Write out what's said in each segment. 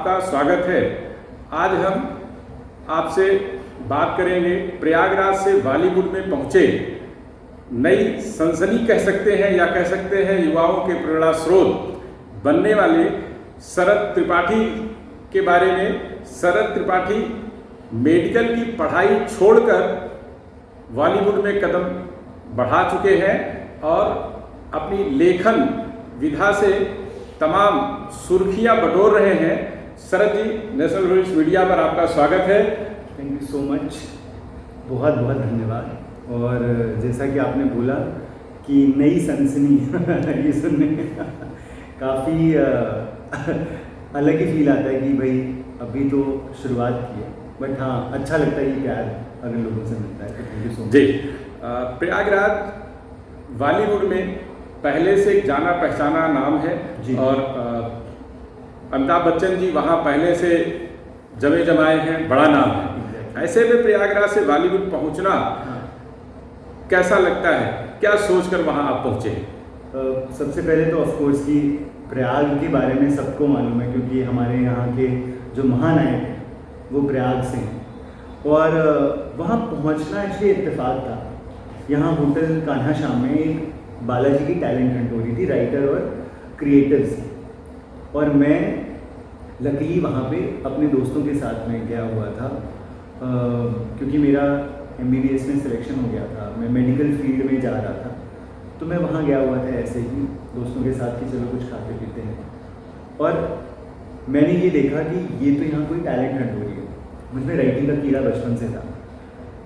आपका स्वागत है। आज हम आपसे बात करेंगे प्रयागराज से बॉलीवुड में पहुंचे नई सनसनी कह सकते हैं या कह सकते हैं युवाओं के प्रेरणा स्रोत बनने वाले शरद त्रिपाठी के बारे में। शरद त्रिपाठी मेडिकल की पढ़ाई छोड़कर बॉलीवुड में कदम बढ़ा चुके हैं और अपनी लेखन विधा से तमाम सुर्खियां बटोर रहे हैं। शरद जी, नेशनल न्यूज़ मीडिया पर आपका स्वागत है। थैंक यू सो मच, बहुत बहुत धन्यवाद। और जैसा कि आपने बोला कि नई सनसनी ये सुनने काफ़ी अलग ही फील आता है कि भाई अभी तो शुरुआत की है, बट हाँ अच्छा लगता है कि प्यार अगर लोगों से मिलता है तो थैंक यू सो मच। जी, प्रयागराज बॉलीवुड में पहले से एक जाना पहचाना नाम है जी। और अमिताभ बच्चन जी वहाँ पहले से जमे जमाए हैं, बड़ा नाम है। ऐसे में प्रयागराज से बॉलीवुड पहुँचना कैसा लगता है? क्या सोचकर वहाँ आप पहुँचे? सबसे पहले तो ऑफ कोर्स कि प्रयाग के बारे में सबको मालूम है, क्योंकि हमारे यहाँ के जो महानायक हैं वो प्रयाग से हैं और वहाँ पहुँचना एक्चुअली इत्तेफाक था। यहाँ होटल कान्हा शाम में एक बालाजी की टैलेंट हंट हो रही थी, राइटर और क्रिएटर्स की, और मैं लकीली वहाँ पे अपने दोस्तों के साथ में गया हुआ था क्योंकि मेरा MBBS में सिलेक्शन हो गया था, मैं मेडिकल फील्ड में जा रहा था। तो मैं वहाँ गया हुआ था ऐसे ही दोस्तों के साथ कि चलो कुछ खाते पीते हैं, और मैंने ये देखा कि ये तो यहाँ कोई टैलेंट हंट हो रही है। मुझमें राइटिंग का कीड़ा बचपन से था,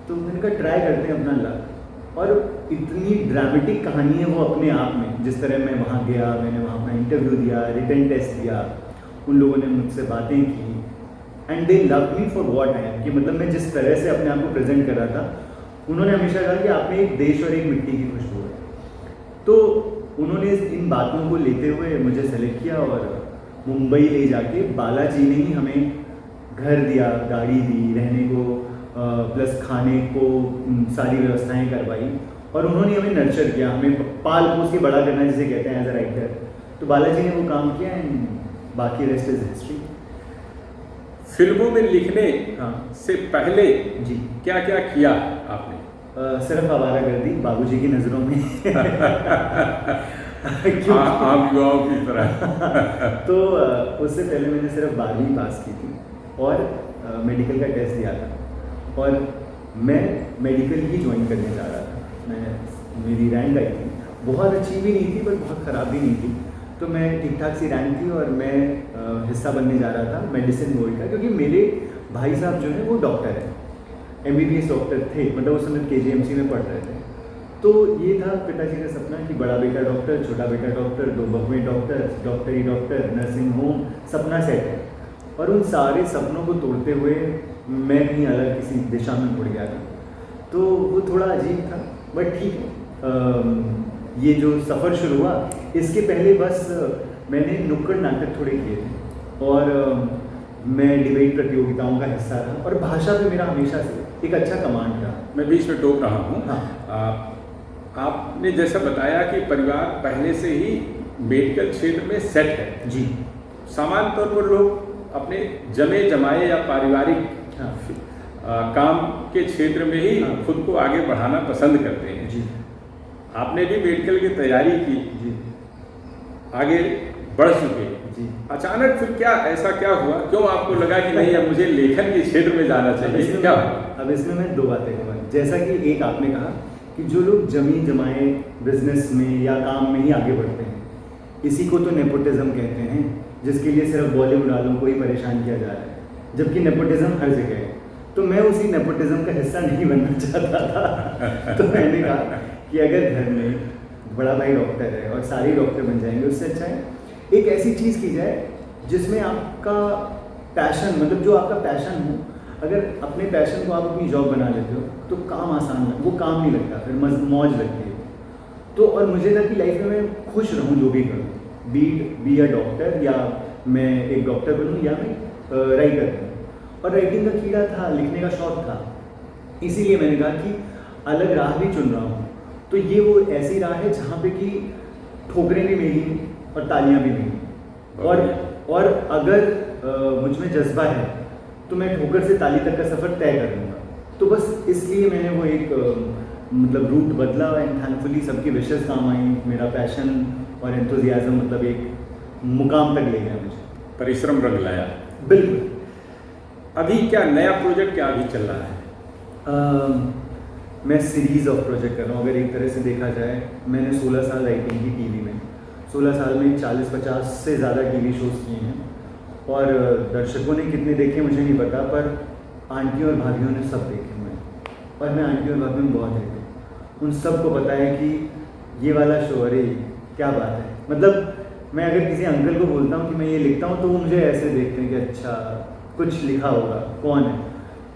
तो मैंने कहा ट्राई करते हैं अपना लक। और इतनी ड्रामेटिक कहानी है वो अपने आप में। जिस तरह मैं वहाँ गया, मैंने वहाँ अपना इंटरव्यू दिया, रिटन टेस्ट दिया, उन लोगों ने मुझसे बातें की and they love me for what I am. कि मतलब मैं जिस तरह से अपने आप को प्रेजेंट कर रहा था, उन्होंने हमेशा कहा कि आप में एक देश और एक मिट्टी की खुशबू है। तो उन्होंने इन बातों को लेते हुए मुझे सेलेक्ट किया और मुंबई ले जाके बालाजी ने ही हमें घर दिया, गाड़ी दी, रहने को प्लस खाने को सारी व्यवस्थाएं करवाई, और उन्होंने हमें नर्चर किया, हमें पाल पोस के बड़ा करना जिसे कहते हैं एज अ राइटर। तो बालाजी ने वो काम किया एंड बाकी रेस्ट इज हिस्ट्री। फिल्मों में लिखने से पहले जी क्या क्या किया आपने? सिर्फ आवारागर्दी बाबूजी की नज़रों में आम युवाओं की तरह। तो उससे पहले मैंने सिर्फ 12वीं पास की थी और मेडिकल का टेस्ट दिया था, और मैं मेडिकल ही ज्वाइन करने जा रहा था। मेरी रैंक आई थी, बहुत अच्छी भी नहीं थी पर बहुत ख़राब भी नहीं थी, तो मैं ठीक ठाक सी रैंक थी और मैं हिस्सा बनने जा रहा था मेडिसिन बोर्ड का, क्योंकि मेरे भाई साहब जो है वो डॉक्टर है, MBBS डॉक्टर थे, मतलब उस समय KGMC में पढ़ रहे थे। तो ये था पिताजी का सपना कि बड़ा बेटा डॉक्टर, छोटा बेटा डॉक्टर, 2 बहुएं डॉक्टर, डॉक्टर ही डॉक्टर, नर्सिंग होम, सपना सेट है। और उन सारे सपनों को तोड़ते हुए मैं कहीं अलग किसी दिशा में मुड़ गया था, तो वो थोड़ा अजीब था, बट ठीक है। ये जो सफ़र शुरू हुआ, इसके पहले बस मैंने नुक्कड़ नाटक थोड़े किए थे और मैं डिबेट प्रतियोगिताओं का हिस्सा रहा, और भाषा पे मेरा हमेशा से एक अच्छा कमांड रहा। मैं बीच में टोक रहा हूँ। हाँ। आपने जैसा बताया कि परिवार पहले से ही मेडिकल क्षेत्र में सेट है। जी। सामान्य तौर पर लोग अपने जमे जमाए या पारिवारिक काम के क्षेत्र में ही खुद को आगे बढ़ाना पसंद करते हैं। जी। आपने भी मेडिकल की तैयारी की, जी, आगे बढ़ चुके जी। अचानक फिर क्या ऐसा क्या हुआ, क्यों आपको लगा कि नहीं अब मुझे लेखन के क्षेत्र में जाना चाहिए? क्या? अब इसमें मैं 2 बातें कहूँगा। जैसा कि एक आपने कहा कि जो लोग जमी जमाए बिजनेस में या काम में ही आगे बढ़ते हैं, इसी को तो नेपोटिज्म कहते हैं, जिसके लिए सिर्फ बॉलीवुड वालों को ही परेशान किया जा रहा है, जबकि नेपोटिज्म हर जगह है। तो मैं उसी नेपोटिज्म का हिस्सा नहीं बनना चाहता था। तो मैंने कहा कि अगर घर में बड़ा भाई डॉक्टर है और सारे डॉक्टर बन जाएंगे, उससे अच्छा है एक ऐसी चीज़ की जाए जिसमें आपका पैशन, मतलब जो आपका पैशन हो, अगर अपने पैशन को आप अपनी जॉब बना लेते हो तो काम आसान है, वो काम नहीं लगता, फिर मौज लगती है। तो और मुझे था कि लाइफ में मैं खुश रहूँ जो भी करूँ, बी अ डॉक्टर, या मैं एक डॉक्टर बनूँ या मैं राइटर बनूँ। और राइटिंग का कीड़ा था, लिखने का शौक था, इसीलिए मैंने कहा कि अलग राह भी चुन रहा हूँ, तो ये वो ऐसी राह है जहाँ पे कि ठोकरें भी मिली और तालियाँ भी मिली, और अगर मुझ में जज्बा है तो मैं ठोकर से ताली तक का सफ़र तय कर लूँगा। तो बस इसलिए मैंने वो एक मतलब रूट बदला एंड थैंकफुली सबकी विशेष काम आई। मेरा पैशन और एंथुजियाज्म मतलब एक मुकाम तक ले गया मुझे। परिश्रम रंग लाया। बिल्कुल। अभी क्या नया प्रोजेक्ट क्या अभी चल रहा है? मैं सीरीज़ ऑफ प्रोजेक्ट कर रहा हूँ। अगर एक तरह से देखा जाए, मैंने 16 साल राइटिंग की टीवी में, 16 साल में 40-50 से ज़्यादा टीवी शोज़ किए हैं और दर्शकों ने कितने देखे मुझे नहीं पता, पर आंटियों और भाभीयों ने सब देखे हुए हैं और मैं आंटी और भाभी में बहुत रहती हूँ। उन सबको पता है कि ये वाला शो, अरे क्या बात है। मतलब मैं अगर किसी अंकल को बोलता हूँ कि मैं ये लिखता हूँ तो वो मुझे ऐसे देखते हैं कि अच्छा कुछ लिखा होगा, कौन है।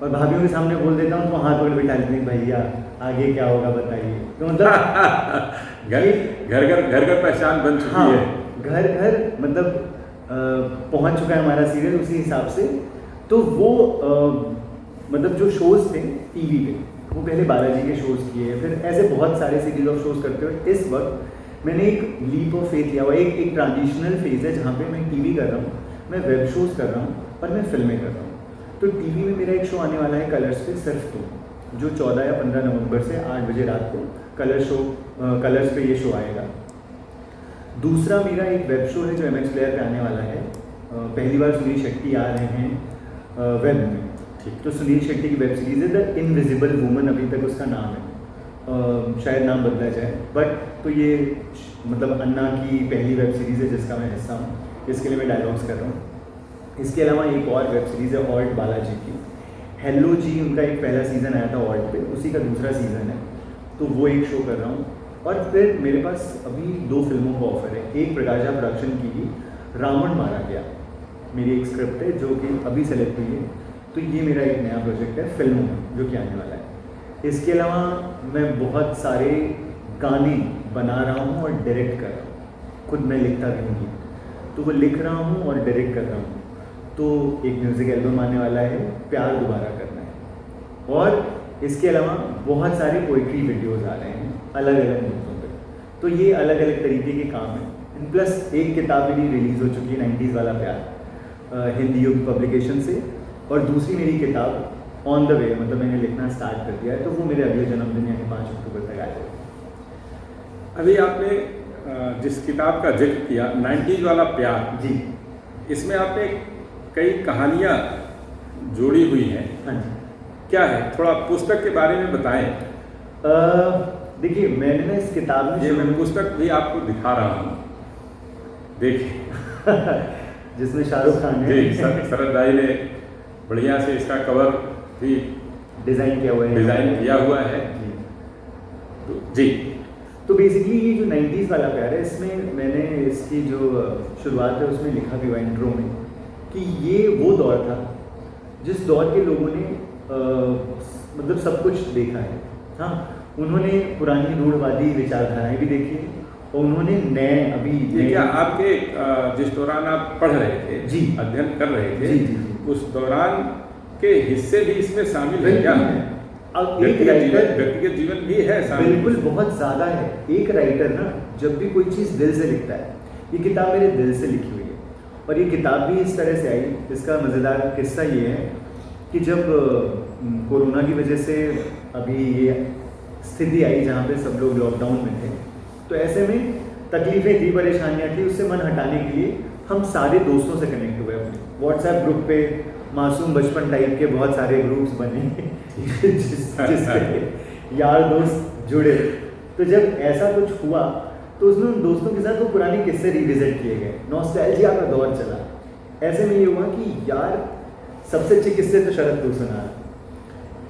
और भाभीयों के सामने बोल देता हूँ तो हाथ पकड़ बिठा लेते हैं, भैया आगे क्या होगा बताइए। तो मतलब घर घर पहचान बन चुकी हाँ, है। घर घर मतलब पहुंच चुका है हमारा सीरियल उसी हिसाब से। तो वो मतलब जो शोज़ थे टीवी पे, वो पहले बालाजी के शोज़ किए, फिर ऐसे बहुत सारे सीरीज ऑफ शोज़ करते हुए इस वक्त मैंने एक लीप ऑफ फेथ लिया हुआ। एक ट्रांजिशनल फेज है जहाँ पे मैं टीवी कर रहा हूँ, मैं वेब शोज़ कर रहा हूँ और मैं फिल्में कर रहा हूँ। तो टीवी में मेरा एक शो आने वाला है कलर्स पे, सिर्फ तो, जो 14 या 15 नवंबर से 8 बजे रात को कलर्स पे ये शो आएगा। दूसरा मेरा एक वेब शो है जो MX प्लेयर पे आने वाला है। पहली बार सुनील शेट्टी आ रहे हैं वेब में। ठीक। तो सुनील शेट्टी की वेब सीरीज़ है द इनविजिबल वुमन, अभी तक उसका नाम है, शायद नाम बदला जाए, बट तो ये मतलब अन्ना की पहली वेब सीरीज़ है जिसका मैं हिस्सा हूँ। इसके लिए मैं डायलॉग्स कर रहा हूँ। इसके अलावा एक और वेब सीरीज़ है ऑल्ट बालाजी की, हेलो जी, उनका एक पहला सीज़न आया था ऑल्ट पे, उसी का दूसरा सीज़न है, तो वो एक शो कर रहा हूँ। और फिर मेरे पास अभी 2 फिल्मों का ऑफर है। एक प्रकाशा प्रोडक्शन की ही रावण मारा गया, मेरी एक स्क्रिप्ट है जो कि अभी सेलेक्ट हुई है, तो ये मेरा एक नया प्रोजेक्ट है फिल्मों में जो कि आने वाला है। इसके अलावा मैं बहुत सारे गाने बना रहा हूँ और डायरेक्ट कर रहा हूँ। खुद मैं लिखता भी हूँ, तो वो लिख रहा हूँ और डायरेक्ट कर रहा हूँ। तो एक म्यूज़िक एल्बम आने वाला है, प्यार दोबारा करना है। और इसके अलावा बहुत सारे पोइट्री वीडियोज़ आ रहे हैं अलग अलग मुद्दों पर। तो ये अलग अलग तरीके के काम हैं। प्लस एक किताब मेरी रिलीज़ हो चुकी है 90s वाला प्यार, हिंदी युग पब्लिकेशन से, और दूसरी मेरी किताब ऑन द वे, मतलब मैंने लिखना स्टार्ट कर दिया है, तो वो मेरे अगले जन्मदिन यानी 5 अक्टूबर तक आ जाएगा। अभी आपने जिस किताब का जिक्र किया 90s वाला प्यार जी, इसमें आपने कई कहानियाँ जोड़ी हुई हैं। हाँ जी। क्या है, थोड़ा पुस्तक के बारे में बताएं। देखिए, मैंने ना इस किताब में, ये मैं पुस्तक भी आपको दिखा रहा हूँ, देखिए जिसमें शाहरुख खान है। जी, शरद भाई ने बढ़िया से इसका कवर भी डिज़ाइन किया हुआ है। जी। तो जी, तो बेसिकली ये जो 90s वाला प्यार है, इसमें मैंने इसकी जो शुरुआत है उसमें लिखा भी हुआ इंट्रो में कि ये वो दौर था जिस दौर के लोगों ने मतलब सब कुछ देखा है। हाँ, उन्होंने पुरानी रूढ़वादी विचारधाराएं भी देखी और उन्होंने नए ये क्या आपके जिस दौरान आप पढ़ रहे थे, जी, अध्ययन कर रहे थे, जी, उस दौरान के हिस्से भी इसमें शामिल है क्या? अब व्यक्तिगत जीवन भी है शामिल? बिल्कुल, बहुत ज़्यादा है। एक राइटर ना जब भी कोई चीज़ दिल से लिखता है, ये किताब मेरे दिल से लिखी हुई है। और ये किताब भी इस तरह से आई, इसका मज़ेदार किस्सा ये है कि जब कोरोना की वजह से अभी ये स्थिति आई जहाँ पे सब लोग लॉकडाउन में थे, तो ऐसे में तकलीफ़ें थी, परेशानियाँ थी, उससे मन हटाने के लिए हम सारे दोस्तों से कनेक्ट हुए। अपने व्हाट्सएप ग्रुप पे मासूम बचपन टाइप के बहुत सारे ग्रुप्स बने जिससे यार दोस्त जुड़े। तो जब ऐसा कुछ हुआ तो उसमें उन दोस्तों के साथ वो पुराने किस्से रिविजिट किए गए, नॉस्टैल्जिया का दौर चला। ऐसे में ये हुआ कि यार सबसे अच्छे किस्से तो शरद तू सुना।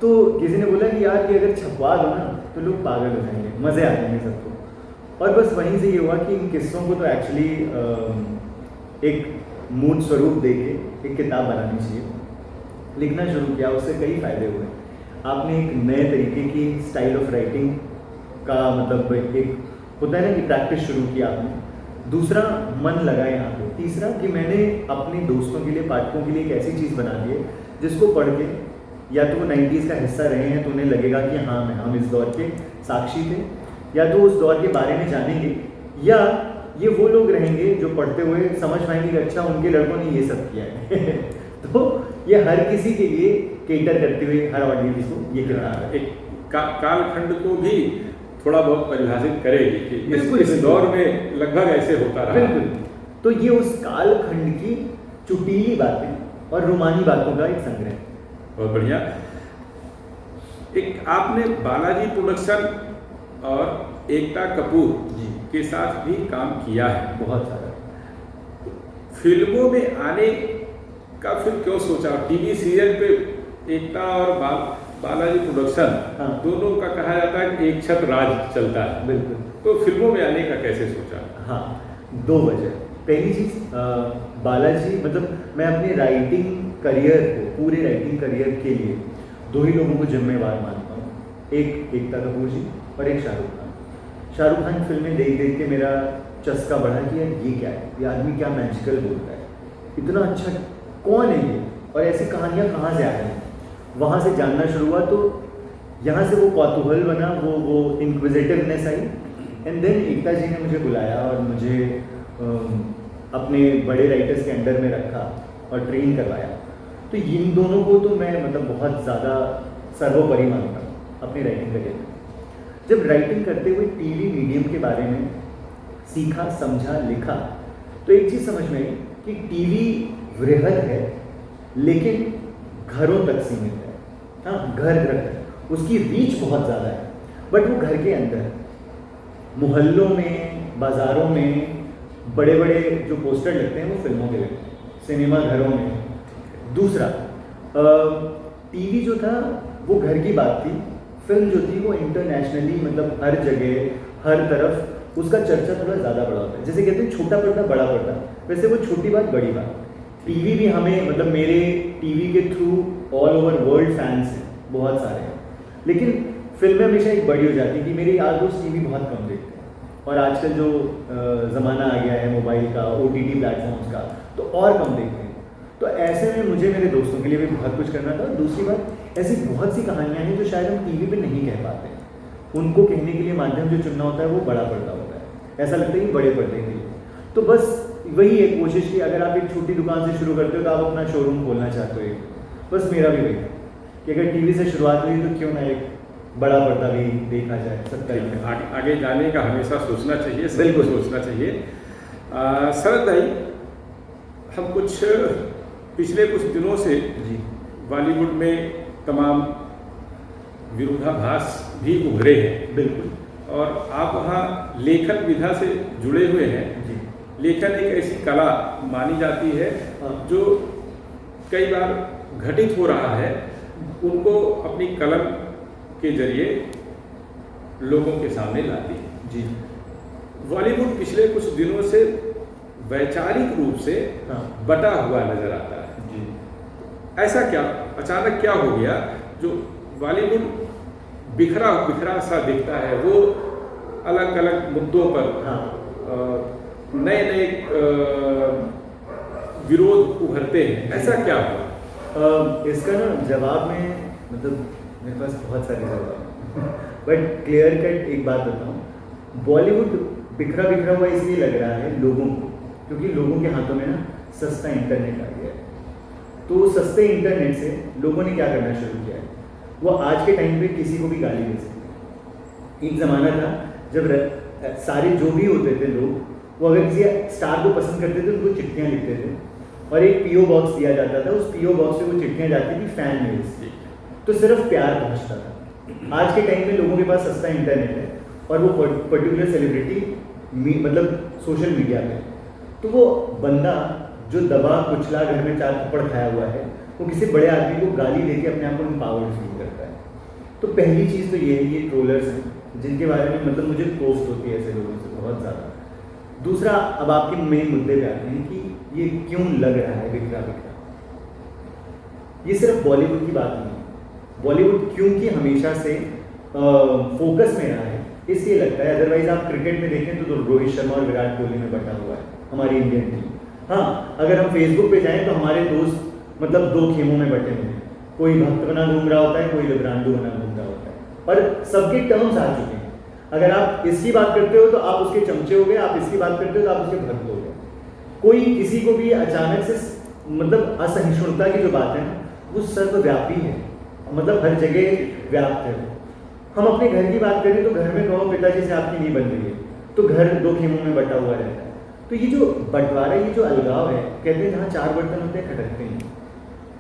तो किसी ने बोला कि यार ये अगर छपवा दो ना तो लोग पागल हो जाएंगे, मज़े आ जाएंगे सबको। और बस वहीं से ये हुआ कि इन किस्सों को तो एक्चुअली एक मूल स्वरूप देके एक किताब बनानी चाहिए। लिखना शुरू किया, उससे कई फ़ायदे हुए। आपने एक नए तरीके की स्टाइल ऑफ राइटिंग का मतलब एक होता है ना कि प्रैक्टिस शुरू की आपने। दूसरा, मन लगा यहाँ पे। तीसरा कि मैंने अपने दोस्तों के लिए, पाठकों के लिए एक ऐसी चीज़ बना दी है जिसको पढ़ के या तो वो 90s का हिस्सा रहे हैं तो उन्हें लगेगा कि हाँ हम इस दौर के साक्षी थे, या तो उस दौर के बारे में जानेंगे, या ये वो लोग रहेंगे जो पढ़ते हुए समझ पाएंगे कि अच्छा उनके लड़कों ने ये सब किया है तो ये हर किसी के लिए केटर करते हुए हर ऑडियंस को ये किताब है। एक कालखंड को भी थोड़ा बहुत परिभाषित करेगी कि बिल्कुल, इस बिल्कुल। दौर में लगभग ऐसे होता रहा। बिल्कुल। तो ये उस कालखंड की चुटीली बातें और रोमानी बातों का एक संग्रह है। बहुत बढ़िया। एक आपने बालाजी प्रोडक्शन और एकता कपूर जी। के साथ भी काम किया है। बहुत सारा। फिल्मों में आने का फिर क्यों सोचा? टीवी सीरियल पे एकता और बालाजी प्रोडक्शन हाँ। दोनों का कहा जाता है कि एक छत राज चलता है, बिल्कुल। तो फिल्मों में आने का कैसे सोचा? हाँ, 2 वजह। पहली चीज़, बालाजी मतलब मैं अपने राइटिंग करियर को, पूरे राइटिंग करियर के लिए 2 ही लोगों को जिम्मेवार मानता हूँ। एक एकता कपूर जी और एक शाहरुख खान। शाहरुख खान फिल्में देख देख के मेरा चस्का बढ़ा कि यार ये क्या है, ये आदमी क्या मैजिकल बोलता है, इतना अच्छा कौन है ये, और ऐसी कहानियाँ कहाँ से आ रही हैं। वहाँ से जानना शुरू हुआ, तो यहाँ से वो कौतूहल बना, वो इंक्विजिटिवनेस आई। एंड देन एकता जी ने मुझे बुलाया और मुझे अपने बड़े राइटर्स के अंडर में रखा और ट्रेन करवाया। तो इन दोनों को तो मैं मतलब बहुत ज़्यादा सर्वोपरि मानता हूँ अपनी राइटिंग करियर में। जब राइटिंग करते हुए टीवी मीडियम के बारे में सीखा, समझा, लिखा, तो एक चीज़ समझ में आई कि टीवी वृहद है लेकिन घरों तक सीमित है। हाँ, घर घर तक उसकी रीच बहुत ज़्यादा है, बट वो घर के अंदर, मोहल्लों में, बाज़ारों में बड़े बड़े जो पोस्टर लगते हैं वो फिल्मों के लगते हैं, सिनेमा घरों में। दूसरा, टीवी जो था वो घर की बात थी, फिल्म जो थी वो इंटरनेशनली, मतलब हर जगह, हर तरफ उसका चर्चा थोड़ा ज़्यादा बड़ा होता है। जैसे कहते हैं छोटा पर्दा बड़ा पर्दा, वैसे वो छोटी बात बड़ी बात। टीवी भी हमें, मतलब मेरे टीवी के through all over world fans हैं, बहुत सारे हैं, लेकिन फिल्में हमेशा एक बड़ी हो जाती है कि मेरे यार दोस्त टीवी बहुत कम देखते हैं। और आजकल जो ज़माना आ गया है मोबाइल का, OTT प्लेटफॉर्म्स का, तो और कम देखते हैं। तो ऐसे में मुझे मेरे दोस्तों के लिए भी बहुत कुछ करना था। दूसरी बात, ऐसी बहुत सी कहानियाँ हैं जो शायद हम टीवी पे नहीं कह पाते, उनको कहने के लिए माध्यम जो चुनना होता है वो बड़ा पर्दा होता है। ऐसा लगता है कि बड़े पर्दे के लिए, तो बस वही एक कोशिश की। अगर आप एक छोटी दुकान से शुरू करते हो तो आप अपना शोरूम खोलना चाहते हो, बस मेरा भी वही था कि अगर टीवी से शुरुआत हुई तो क्यों ना एक बड़ा पर्दा भी देखा जाए। सब तरीके आगे जाने का हमेशा सोचना चाहिए, बिल्कुल सोचना चाहिए। शरद भाई, हम पिछले कुछ दिनों से जी बॉलीवुड में तमाम विरोधाभास भी उभरे हैं। बिल्कुल। और आप वहाँ लेखन विधा से जुड़े हुए हैं। जी। लेखन एक ऐसी कला मानी जाती है हाँ। जो कई बार घटित हो रहा है, उनको अपनी कलम के जरिए लोगों के सामने लाती है। जी। बॉलीवुड पिछले कुछ दिनों से वैचारिक रूप से हाँ। बटा हुआ नजर आता है। जी। ऐसा क्या अचानक क्या हो गया जो बॉलीवुड बिखरा बिखरा सा दिखता है? वो अलग अलग मुद्दों पर हाँ। नए नए विरोध उभरते हैं, ऐसा क्या हुआ? इसका ना जवाब में, मतलब मेरे पास बहुत सारे जवाब हैं बट क्लियर कट एक बात बताऊँ, बॉलीवुड बिखरा बिखरा हुआ इसलिए लग रहा है लोगों को, क्योंकि लोगों के हाथों में ना सस्ता इंटरनेट आ गया है। तो सस्ते इंटरनेट से लोगों ने क्या करना शुरू किया है, वो आज के टाइम पे किसी को भी गाली दे सकते हैं। एक ज़माना था जब सारे जो भी होते थे लोग, वो अगर किसी स्टार को पसंद करते थे उनको चिट्ठियाँ लिखते थे और एक PO बॉक्स दिया जाता था, उस PO बॉक्स से वो चिट्ठियाँ जाती थी फैन मेल्स, तो सिर्फ प्यार पहुँचता था। आज के टाइम में लोगों के पास सस्ता इंटरनेट है और वो पर्टिकुलर सेलिब्रिटी मतलब सोशल मीडिया पे, तो वो बंदा जो दबा कुचला घर में 4 थप्पड़ खाया हुआ है, वो किसी बड़े आदमी को गाली देके अपने आप को एम्पावर्ड फील करता है। तो पहली चीज़ तो ये है, ये ट्रोलर्स हैं जिनके बारे में मतलब मुझे कोफ्त होती है ऐसे लोगों से बहुत ज़्यादा। दूसरा, अब आपके मेन मुद्दे पे आते हैं कि ये क्यों लग रहा है बिखरा बिखरा। ये सिर्फ बॉलीवुड की बात नहीं है, बॉलीवुड क्योंकि हमेशा से फोकस में रहा है इसलिए लगता है। अदरवाइज आप क्रिकेट में देखें तो रोहित शर्मा और विराट कोहली में बटा हुआ है हमारी इंडियन टीम। हाँ, अगर हम फेसबुक पे जाएं तो हमारे दोस्त मतलब 2 खेमों में बटे हुए हैं, कोई भक्त बना घूम रहा होता है, कोई लिब्रांडो बना घूम रहा होता है, और सबके टर्म्स आ चुके हैं। अगर आप इसकी बात करते हो तो आप उसके चमचे हो गए, आप इसकी बात करते हो तो आप उसके भक्त हो गए। कोई किसी को भी अचानक से मतलब असहिष्णुता की जो बात है वो सर्वव्यापी है, मतलब हर जगह व्याप्त है। हम अपने घर की बात करें तो घर में कहो पिताजी से आपकी नहीं बन रही है तो घर 2 खेमों में बटा हुआ रहता है। तो ये जो बंटवारा, ये जो अलगाव है, कहते हैं जहाँ 4 बर्तन होते हैं खटकते हैं।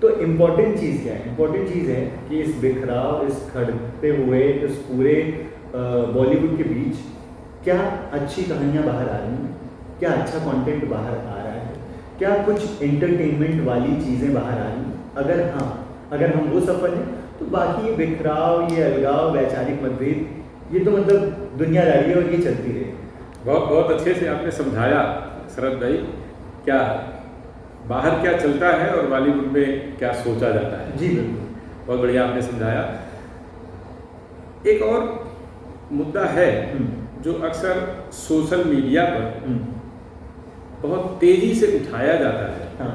तो इम्पॉर्टेंट चीज़ क्या है? इम्पॉर्टेंट चीज़ है कि इस बिखराव, इस खड़कते हुए, इस पूरे बॉलीवुड के बीच क्या अच्छी कहानियाँ बाहर आ रही हैं, क्या अच्छा कंटेंट बाहर आ रहा है, क्या कुछ एंटरटेनमेंट वाली चीज़ें बाहर आ रही हैं? अगर हाँ, अगर हम वो सफल हैं तो बाकी ये बिखराव, ये अलगाव, वैचारिक मतभेद, ये तो मतलब दुनियादारी है और ये चलती रहेगी। बहुत बहुत अच्छे से आपने समझाया शरद भाई, क्या बाहर क्या चलता है और बॉलीवुड में क्या सोचा जाता है। जी बिल्कुल, बहुत बढ़िया आपने समझाया। एक और मुद्दा है जो अक्सर सोशल मीडिया पर बहुत तेजी से उठाया जाता है। हाँ।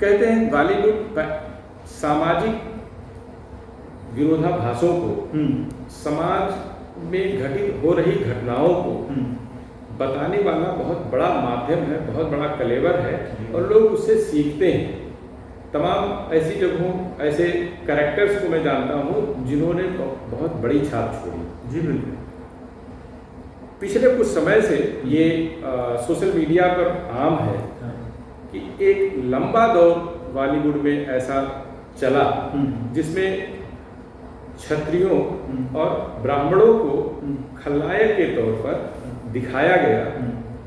कहते हैं बॉलीवुड सामाजिक विरोधाभासों को, समाज में घटित हो रही घटनाओं को बताने वाला बहुत बड़ा माध्यम है, बहुत बड़ा कलेवर है और लोग उससे सीखते हैं। तमाम ऐसी जगहों, ऐसे कैरेक्टर्स को मैं जानता हूँ जिन्होंने बहुत बड़ी छाप छोड़ी। जी बिल्कुल। पिछले कुछ समय से ये सोशल मीडिया पर आम है कि एक लंबा दौर बॉलीवुड में ऐसा चला जिसमें क्षत्रियों और ब्राह्मणों को खलनायक के तौर पर दिखाया गया,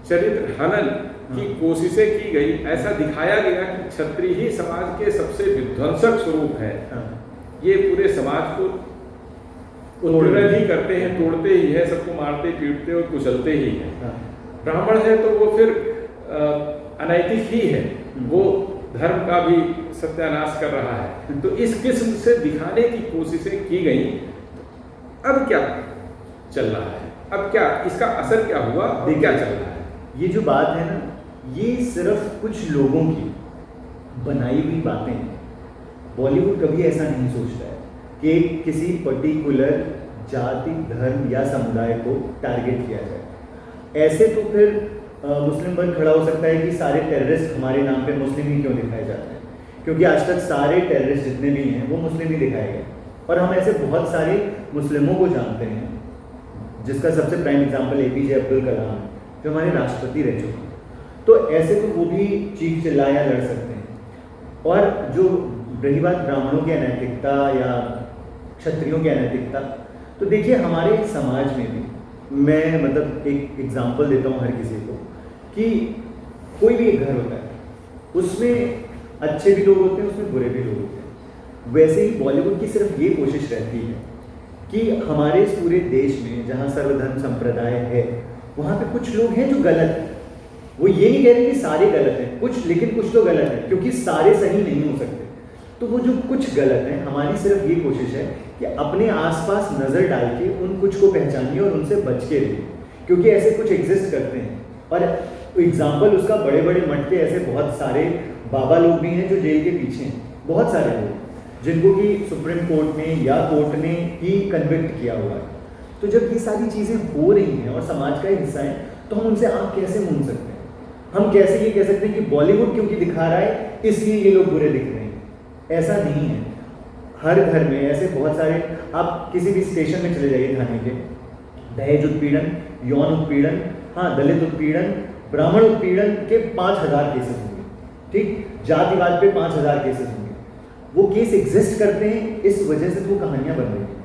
चरित्र हनन की कोशिशें की गई। ऐसा दिखाया गया कि क्षत्रिय ही समाज के सबसे विध्वंसक स्वरूप है, ये पूरे समाज को उत्पीड़न ही करते हैं, तोड़ते ही है, सबको मारते पीटते और कुचलते ही है। ब्राह्मण है तो वो फिर अनैतिक ही है, वो धर्म का भी सत्यानाश कर रहा है। तो इस किस्म से दिखाने की कोशिशें की गई। अब क्या चल रहा है, अब क्या इसका असर क्या हुआ और क्या चल रहा है? ये जो बात है ना, ये सिर्फ कुछ लोगों की बनाई हुई बातें हैं। बॉलीवुड कभी ऐसा नहीं सोचता है कि किसी पर्टिकुलर जाति, धर्म या समुदाय को टारगेट किया जाए। ऐसे तो फिर मुस्लिम वर्ग खड़ा हो सकता है कि सारे टेररिस्ट हमारे नाम पे मुस्लिम ही क्यों दिखाए जाते हैं, क्योंकि आज तक सारे टेररिस्ट जितने भी हैं वो मुस्लिम ही दिखाए गए। और हम ऐसे बहुत सारे मुस्लिमों को जानते हैं, जिसका सबसे prime example APJ Abdul Kalam है, जो हमारे राष्ट्रपति रह चुके हैं। तो ऐसे तो वो भी चीख चिल्लाया लड़ सकते हैं। और जो रही बात ब्राह्मणों की अनैतिकता या क्षत्रियों की अनैतिकता, तो देखिए हमारे समाज में भी, मैं मतलब एक एग्जाम्पल देता हूँ हर किसी को, कि कोई भी एक घर होता है, उसमें अच्छे भी लोग होते हैं, उसमें बुरे भी लोग होते हैं। वैसे ही बॉलीवुड की सिर्फ ये कोशिश रहती है कि हमारे इस पूरे देश में जहाँ सर्वधर्म संप्रदाय है, वहाँ पे कुछ लोग हैं जो गलत हैं। वो ये नहीं कह रहे कि सारे गलत हैं, कुछ, लेकिन कुछ तो गलत है, क्योंकि सारे सही नहीं हो सकते। तो वो जो कुछ गलत हैं, हमारी सिर्फ ये कोशिश है कि अपने आसपास नज़र डाल के उन कुछ को पहचानिए और उनसे बच के रहिए, क्योंकि ऐसे कुछ एग्जिस्ट करते हैं। और एग्जाम्पल उसका बड़े बड़े मठ के ऐसे बहुत सारे बाबा लोग भी हैं जो जेल के पीछे हैं, बहुत सारे लोग जिनको कि सुप्रीम कोर्ट ने या कोर्ट ने ही कन्विक्ट किया हुआ है। तो जब ये सारी चीज़ें हो रही हैं और समाज का हिस्सा है, तो हम उनसे आँख कैसे मूंद सकते हैं? हम कैसे ये कह सकते हैं कि बॉलीवुड क्योंकि दिखा रहा है इसलिए ये लोग बुरे दिख रहे हैं? ऐसा नहीं है। हर घर में ऐसे बहुत सारे, आप किसी भी स्टेशन में चले जाइए थाने के, दहेज उत्पीड़न, यौन उत्पीड़न, हाँ दलित उत्पीड़न, ब्राह्मण उत्पीड़न के 5000 केसेस होंगे, ठीक, जातिवाद पे 5000 केसेस होंगे। वो केस एग्जिस्ट करते हैं, इस वजह से तो वो कहानियाँ बन रही हैं।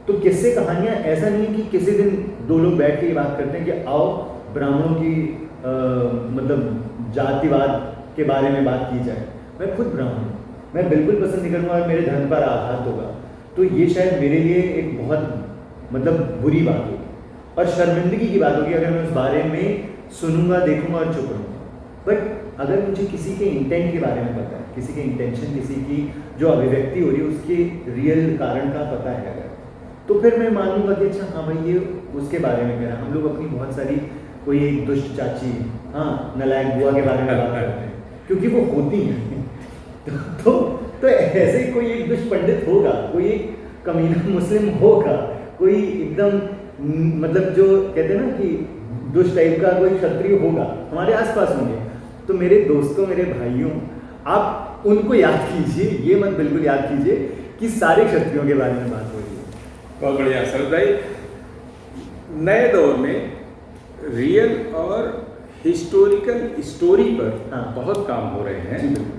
तो किससे कहानियाँ, ऐसा नहीं है कि किसी दिन 2 लोग बैठ के ये बात करते हैं कि आओ ब्राह्मणों की मतलब जातिवाद के बारे में बात की जाए। मैं खुद ब्राह्मण हूँ, मैं बिल्कुल पसंद नहीं करूँगा, मेरे धर्म पर आघात होगा तो ये शायद मेरे लिए एक बहुत मतलब बुरी बात होगी और शर्मिंदगी की बात होगी अगर मैं उस बारे में सुनूंगा, देखूंगा और चुप रहूँगा। बट अगर मुझे किसी के इंटेंट के बारे में पता है, किसी के इंटेंशन, किसी की जो अभिव्यक्ति हो रही है उसके रियल कारण का पता है अगर, तो फिर मैं मानूंगा कि अच्छा हाँ भाई ये उसके बारे में कह रहा है। हम लोग अपनी बहुत सारी, कोई एक दुष्ट चाची, हाँ नलायक बुआ के बारे में बात करते हैं क्योंकि वो होती हैं। तो ऐसे ही कोई एक दुष्ट पंडित होगा, कोई एक कमीना मुस्लिम होगा, कोई एकदम मतलब जो कहते हैं ना कि दुष्ट टाइप का कोई क्षत्रिय होगा, हमारे आसपास होंगे। तो मेरे दोस्तों, मेरे भाइयों, आप उनको याद कीजिए, ये मत बिल्कुल याद कीजिए कि सारे क्षत्रियों के बारे में बात हो रही है। बहुत बढ़िया शरद भाई। नए दौर में रियल और हिस्टोरिकल स्टोरी पर हाँ। बहुत काम हो रहे हैं। जी, बिल्कुल।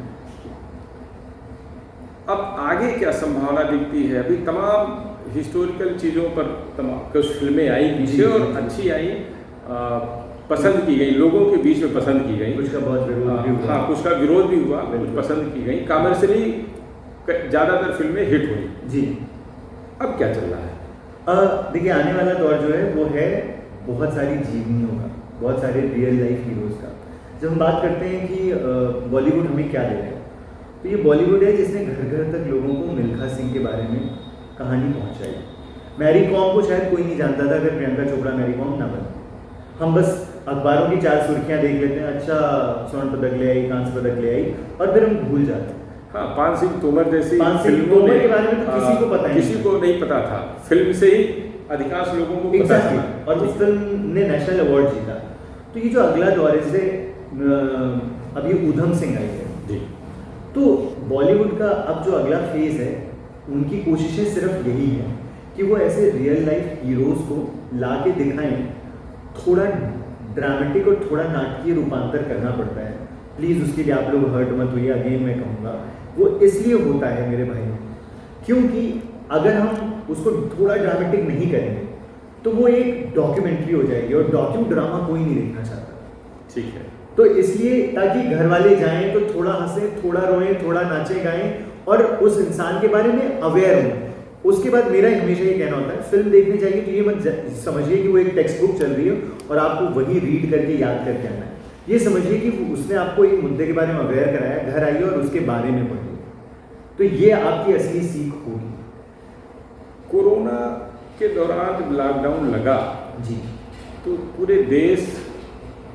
अब आगे क्या संभावना दिखती है? अभी तमाम हिस्टोरिकल चीज़ों पर तमाम कुछ फिल्में आई पीछे जी, और जी। अच्छी आई, पसंद की गई, लोगों के बीच में पसंद की गई। कुछ का बहुत विरोध भी हुआ। हाँ, कुछ का विरोध भी हुआ, कुछ बिल्कुल। पसंद की गई। कमर्शियली ज़्यादातर फिल्में हिट हुई। जी। अब क्या चल रहा है? देखिए, आने वाला दौर जो है वो है बहुत सारी जीवनियों का, बहुत सारे रियल लाइफ हीरोज़ का। जब हम बात करते हैं कि बॉलीवुड हमें क्या दे रहा है, तो ये बॉलीवुड है जिसने घर घर तक लोगों को मिल्खा सिंह के बारे में कहानी पहुंचाई। मैरी कॉम को शायद कोई नहीं जानता था अगर प्रियंका चोपड़ा मैरी कॉम ना बने। हम बस अखबारों की 4 सुर्खियां देख लेते हैं, अच्छा स्वर्ण पदक ले आई, कांस्य पदक ले आई, और फिर हम भूल जाते हैं। हाँ, पान सिंह तोमर जैसी पान सिंह फिल्मों तोमर में के बारे में तो किसी को पता नहीं किसी को नहीं पता था। फिल्म से ही अधिकांश लोगों को पता Exactly. था। और उस फिल्म ने नेशनल अवार्ड जीता। तो ये जो अगला दौर है, जैसे अभी ऊधम सिंह आई है, जी। तो बॉलीवुड का अब जो अगला फेज है, उनकी कोशिशें सिर्फ यही है कि वो ऐसे रियल लाइफ हीरोज़ को ला के दिखाएं। थोड़ा ड्रामेटिक और थोड़ा नाटकीय रूपांतर करना पड़ता है। प्लीज़ उसके लिए आप लोग हर्ट मत होइए, अगेन मैं कहूँगा वो इसलिए होता है मेरे भाई, क्योंकि अगर हम उसको थोड़ा ड्रामेटिक नहीं करेंगे तो वो एक डॉक्यूमेंट्री हो जाएगी, और डॉक्यू ड्रामा कोई नहीं देखना चाहता। ठीक है। तो इसलिए ताकि घर वाले जाएं तो थोड़ा हंसें, थोड़ा रोएं, थोड़ा नाचें गाएं, और उस इंसान के बारे में अवेयर हों। उसके बाद मेरा हमेशा ये कहना होता है, फिल्म देखने जाइए तो ये मत समझिए कि वो एक टेक्स्ट बुक चल रही है और आपको वही रीड करके याद करके आना है। ये समझिए कि उसने आपको एक मुद्दे के बारे में अवेयर कराया, घर आइए और उसके बारे में पढ़िए। तो ये आपकी असली सीख होगी। कोरोना के दौरान जब लॉकडाउन लगा जी। तो पूरे देश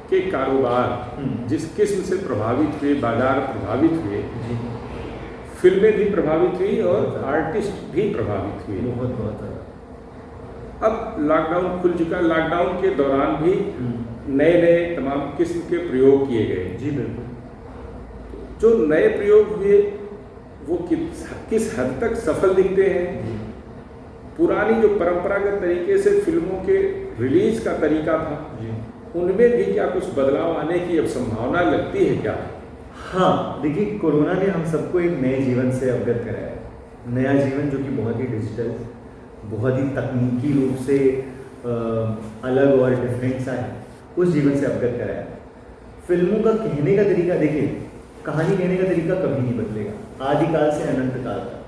के कारोबार हम्म। जिस किस्म से प्रभावित हुए, बाजार प्रभावित हुए, जी। फिल्में भी प्रभावित हुई और आर्टिस्ट भी प्रभावित हुए। बहुत बहुत ज़्यादा। अब लॉकडाउन खुल चुका। लॉकडाउन के दौरान भी हम्म। नए नए तमाम किस्म के प्रयोग किए गए। जी बिल्कुल। जो नए प्रयोग हुए वो किस हद तक सफल दिखते हैं। जी। पुरानी जो परंपरागत तरीके से फिल्मों के रिलीज का तरीका था, जी। उनमें भी क्या कुछ बदलाव आने की अब संभावना लगती है क्या? हाँ, देखिए, कोरोना ने हम सबको एक नए जीवन से अवगत कराया है। नया जीवन जो कि बहुत ही डिजिटल, बहुत ही तकनीकी रूप से अलग और डिफरेंट सा है, उस जीवन से अवगत कराया है। फिल्मों का कहने का तरीका, देखिए, कहानी कहने का तरीका कभी नहीं बदलेगा। आदिकाल से अनंत काल तक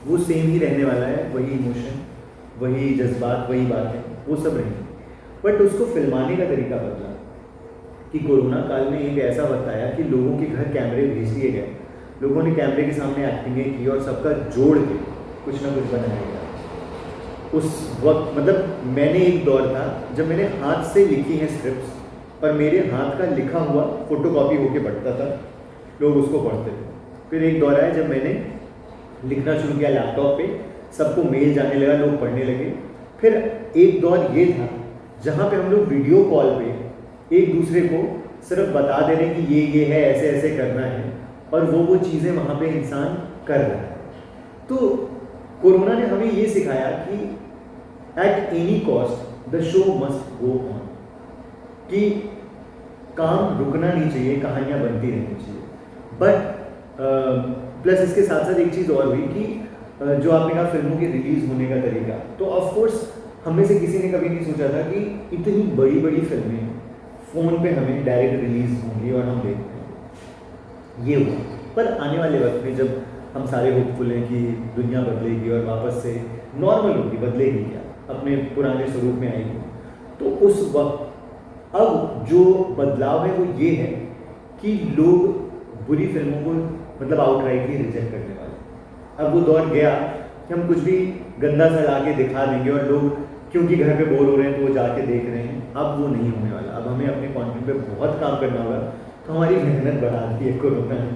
वो सेम ही रहने वाला है। वही इमोशन, वही जज्बात, वही बातें, वो सब रहेंगी। बट उसको फिल्माने का तरीका बदला कि कोरोना काल में एक ऐसा वक्त आया कि लोगों के घर कैमरे भेज दिए गए, लोगों ने कैमरे के सामने एक्टिंगें की और सबका जोड़ के कुछ ना कुछ बनाया गया। उस वक्त मतलब मैंने एक दौर था जब मैंने हाथ से लिखी हैं स्क्रिप्ट्स और मेरे हाथ का लिखा हुआ फोटोकॉपी होके बढ़ता था, लोग उसको पढ़ते थे। फिर एक दौर आया जब मैंने लिखना शुरू किया लैपटॉप पे, सबको मेल जाने लगा, लोग पढ़ने लगे। फिर एक दौर ये था जहाँ पे हम लोग वीडियो कॉल पे एक दूसरे को सिर्फ बता दे रहे हैं कि ये है, ऐसे ऐसे करना है, और वो चीज़ें वहाँ पे इंसान कर रहा है। तो कोरोना ने हमें ये सिखाया कि at any cost the show must go on, कि काम रुकना नहीं चाहिए, कहानियाँ बनती रहनी चाहिए। बट प्लस इसके साथ साथ एक चीज़ और हुई कि जो आपने कहा फिल्मों के रिलीज़ होने का तरीका, तो ऑफकोर्स हम में से किसी ने कभी नहीं सोचा था कि इतनी बड़ी बड़ी फिल्में फ़ोन पे हमें डायरेक्ट रिलीज़ होंगी और हम देखते हैं। ये हुआ। पर आने वाले वक्त में जब हम सारे होपफुल हैं कि दुनिया बदलेगी और वापस से नॉर्मल होगी, बदलेगी क्या, अपने पुराने स्वरूप में आएगी, तो उस वक्त अब जो बदलाव है वो ये है कि लोग बुरी फिल्मों को मतलब आउटराइटली रिजेक्ट करने वाले। अब वो दौर गया कि हम कुछ भी गंदा सा ला के दिखा देंगे और लोग क्योंकि घर पे बोर हो रहे हैं तो वो जाके देख रहे हैं। अब वो नहीं होने वाला। अब हमें अपने कंटेंट पे बहुत काम करना होगा। तो हमारी मेहनत बढ़ा दी है कोरोना ने।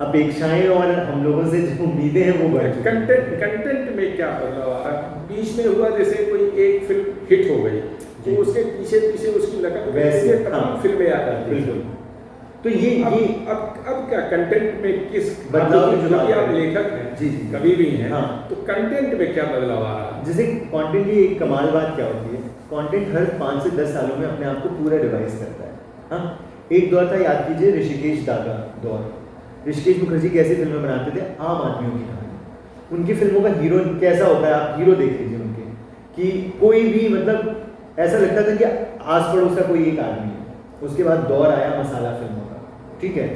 अपेक्षाएं और हम लोगों से जो उम्मीदें हैं वो बढ़ चुकी हैं। कंटेंट में क्या बदलाव आ रहा है? बीच में हुआ जैसे कोई एक फिल्म हिट हो गई तो उसके पीछे पीछे उसकी नकल वैसे तमाम फिल्में आ जाती हैं। बिल्कुल। तो ये अब क्या कंटेंट में किस बदलाव की जो क्योंकि बात आप है। लेखक हैं, जी, जी। कभी भी हैं, हाँ। तो कंटेंट में क्या बदलाव आ रहा है? जैसे कंटेंट की एक कमाल बात क्या होती है, कंटेंट हर 5 से 10 सालों में अपने आप को पूरा रिवाइज करता है। हाँ, एक दौर था, याद कीजिए, ऋषिकेश दा का दौर। ऋषिकेश मुखर्जी कैसी फिल्में बनाते थे, आम आदमियों की कहानी। उनकी फिल्मों का हीरो कैसा होता है, आप हीरो देख लीजिए उनके, कि कोई भी मतलब ऐसा लगता था कि आस पड़ोस का कोई एक आदमी है। उसके बाद दौर आया मसाला फिल्मों का, ठीक है।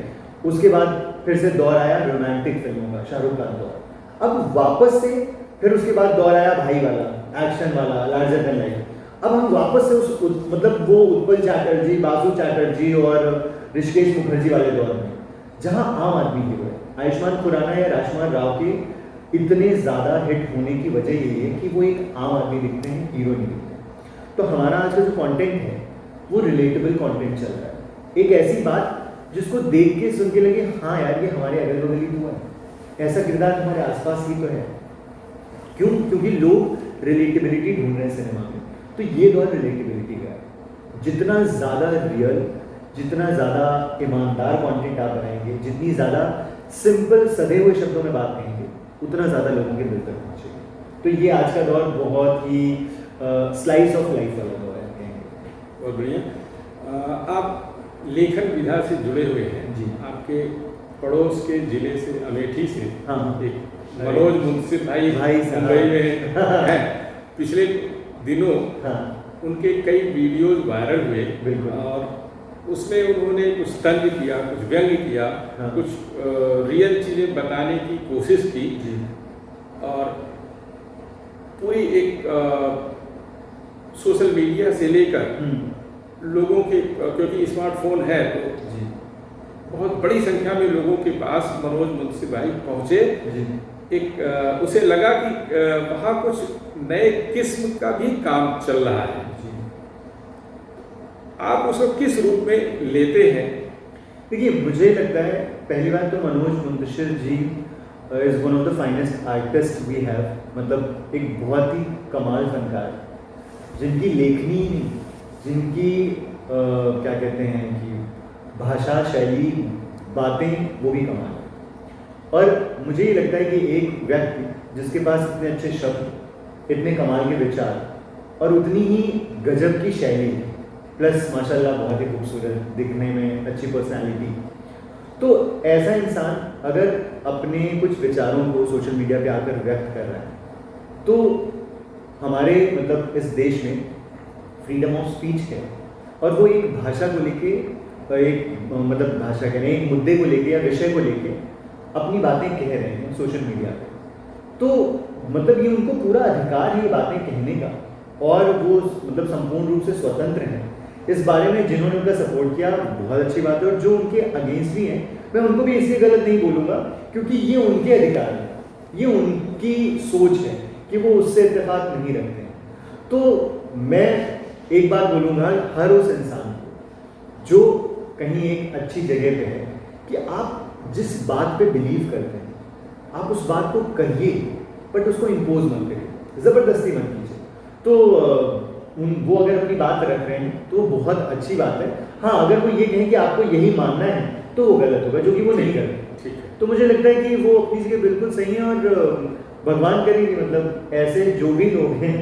उसके बाद फिर से दौर आया रोमांटिक फिल्मों का, शाहरुख खान दौर। अब वापस से फिर उसके बाद दौर आया भाई वाला, एक्शन वाला, लार्जर देन लाइफ। अब हम वापस से मतलब वो उत्पल चैटर्जी, बासु चैटर्जी और ऋषिकेश मुखर्जी वाले दौर में, जहां आम आदमी हीरो है। आयुष्मान खुराना या राजकुमार राव के इतने ज़्यादा हिट होने की वजह यही है कि वो एक आम आदमी दिखते हैं, हीरो नहीं दिखते। तो हमारा आज का जो कंटेंट है वो रिलेटेबल कंटेंट चल रहा है। एक ऐसी बात जिसको देख के सुन के लगे हाँ यार ये हमारे अगल बगल ही तो है, ऐसा किरदार हमारे आसपास ही तो है। क्यों? क्योंकि लोग रिलेटेबिलिटी ढूंढ रहे हैं सिनेमा में। तो ये दौर रिलेटेबिलिटी का है। जितना ज़्यादा रियल, जितना ज़्यादा ईमानदार कंटेंट आप बनाएंगे, जितनी ज़्यादा सिंपल सधे हुए शब्दों में बात कहेंगे, उतना ज़्यादा लोगों के दिल तक पहुँचेगी। तो ये आज का दौर बहुत ही स्लाइस ऑफ लाइफ वाला दौर है कहेंगे। बहुत बढ़िया। आप लेखन विधा से जुड़े हुए हैं जी। आपके पड़ोस के जिले से, अमेठी से, हाँ। एक मनोज मुंसिफ भाई साहब। मुंबई में हैं। पिछले दिनों हाँ। उनके कई वीडियोज वायरल हुए, बिल्कुल। और उसमें उन्होंने कुछ तंज किया, कुछ व्यंग्य किया, हाँ। कुछ रियल चीज़ें बताने की कोशिश की, जी। और पूरी एक सोशल मीडिया से लेकर लोगों के, क्योंकि स्मार्टफोन है तो जी। बहुत बड़ी संख्या में लोगों के पास मनोज मुंसिफ भाई पहुँचे। जी। एक उसे लगा कि वहाँ कुछ नए किस्म का भी काम चल रहा है। जी। आप उसको किस रूप में लेते हैं? देखिए, मुझे लगता है पहली बात तो Manoj Muntashir ji is one of the finest artist we have. मतलब एक बहुत ही कमाल फनकार, जिनकी लेखनी, जिनकी क्या कहते हैं कि भाषा शैली, बातें, वो भी कमाल है। और मुझे ये लगता है कि एक व्यक्ति जिसके पास इतने अच्छे शब्द, इतने कमाल के विचार और उतनी ही गजब की शैली, प्लस माशाल्लाह बहुत ही खूबसूरत दिखने में, अच्छी पर्सनालिटी, तो ऐसा इंसान अगर अपने कुछ विचारों को सोशल मीडिया पे आकर व्यक्त कर रहा है, तो हमारे मतलब इस देश में फ्रीडम ऑफ स्पीच है, और वो एक भाषा को लेके, एक मतलब भाषा कह रहे हैं, एक मुद्दे को लेके या विषय को लेके अपनी बातें कह रहे हैं सोशल मीडिया पे, तो मतलब ये उनको पूरा अधिकार है ये बातें कहने का, और वो मतलब संपूर्ण रूप से स्वतंत्र हैं। इस बारे में जिन्होंने उनका सपोर्ट किया बहुत अच्छी बात है, और जो उनके अगेंस्ट भी हैं मैं उनको भी इसलिए गलत नहीं बोलूँगा, क्योंकि ये उनके अधिकार है, ये उनकी सोच है कि वो उससे इत्तेफाक नहीं रखते हैं। तो मैं एक बात बोलूँगा हर उस इंसान को जो कहीं एक अच्छी जगह पे है, कि आप जिस बात पे बिलीव करते हैं आप उस बात को करिए, बट उसको इम्पोज मत करिए, ज़बरदस्ती मत कीजिए। तो वो अगर अपनी बात रख रहे हैं तो वो बहुत अच्छी बात है। हाँ, अगर वो ये कहें कि आपको यही मानना है तो वो गलत होगा, जो कि वो नहीं कर रहे। ठीक है। तो मुझे लगता है कि वो अपनी जगह बिल्कुल सही है, और भगवान करे कि मतलब ऐसे जो भी लोग हैं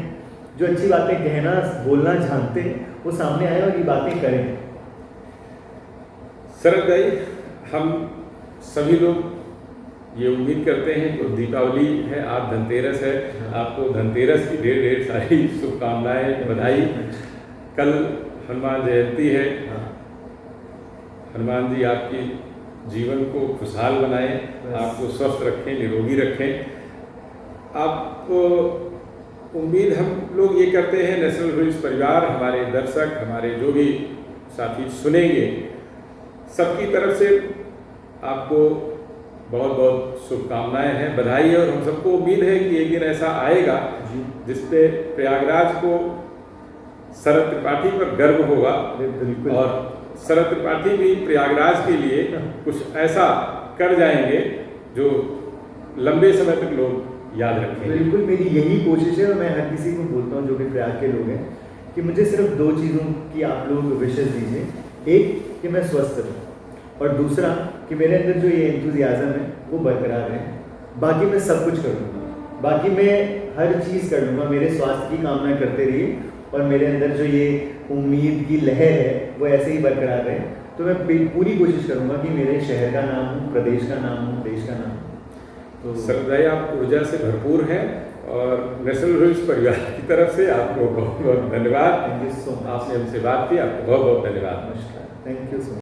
जो अच्छी बातें कहना बोलना जानते हैं, वो सामने आए और ये बातें करें। शरद भाई, हम सभी लोग ये उम्मीद करते हैं कि दीपावली है, आज धनतेरस है, आपको धनतेरस की ढेर ढेर सारी शुभकामनाएं, बधाई। कल हनुमान जयंती है, हनुमान जी आपकी जीवन को खुशहाल बनाएं, आपको स्वस्थ रखें, निरोगी रखें। आपको उम्मीद हम लोग ये करते हैं, नेशनल व्हील्स परिवार, हमारे दर्शक, हमारे जो भी साथी सुनेंगे, सबकी तरफ से आपको बहुत बहुत शुभकामनाएं हैं, बधाई। और हम सबको उम्मीद है कि एक दिन ऐसा आएगा जिसपे प्रयागराज को शरद त्रिपाठी पर गर्व होगा, बिल्कुल, और शरद त्रिपाठी भी प्रयागराज के लिए कुछ ऐसा कर जाएंगे जो लंबे समय तक लोग याद रखेंगे। बिल्कुल मेरी यही कोशिश है और मैं हर किसी को बोलता हूँ जो भी प्रयाग के लोग हैं कि मुझे सिर्फ 2 चीज़ों की आप लोग विशेष दीजिए। एक कि मैं स्वस्थ रहूँ और दूसरा कि मेरे अंदर जो ये एंथुजियाज्म है वो बरकरार रहे। बाकी मैं सब कुछ कर लूँगा, बाकी मैं हर चीज़ कर लूँगा। मेरे स्वास्थ्य की कामना करते रहिए और मेरे अंदर जो ये उम्मीद की लहर है वो ऐसे ही बरकरार रहे। तो मैं पूरी कोशिश करूँगा कि मेरे शहर का नाम हो, प्रदेश का नाम हो, देश का नाम हो। तो शरद भाई आप ऊर्जा से भरपूर हैं और नेशनल रूल्स परिवार की तरफ से आपको बहुत बहुत धन्यवाद। Thank you so much. आपने हमसे बात की, आपको बहुत बहुत धन्यवाद। नमस्कार, थैंक यू सो मच।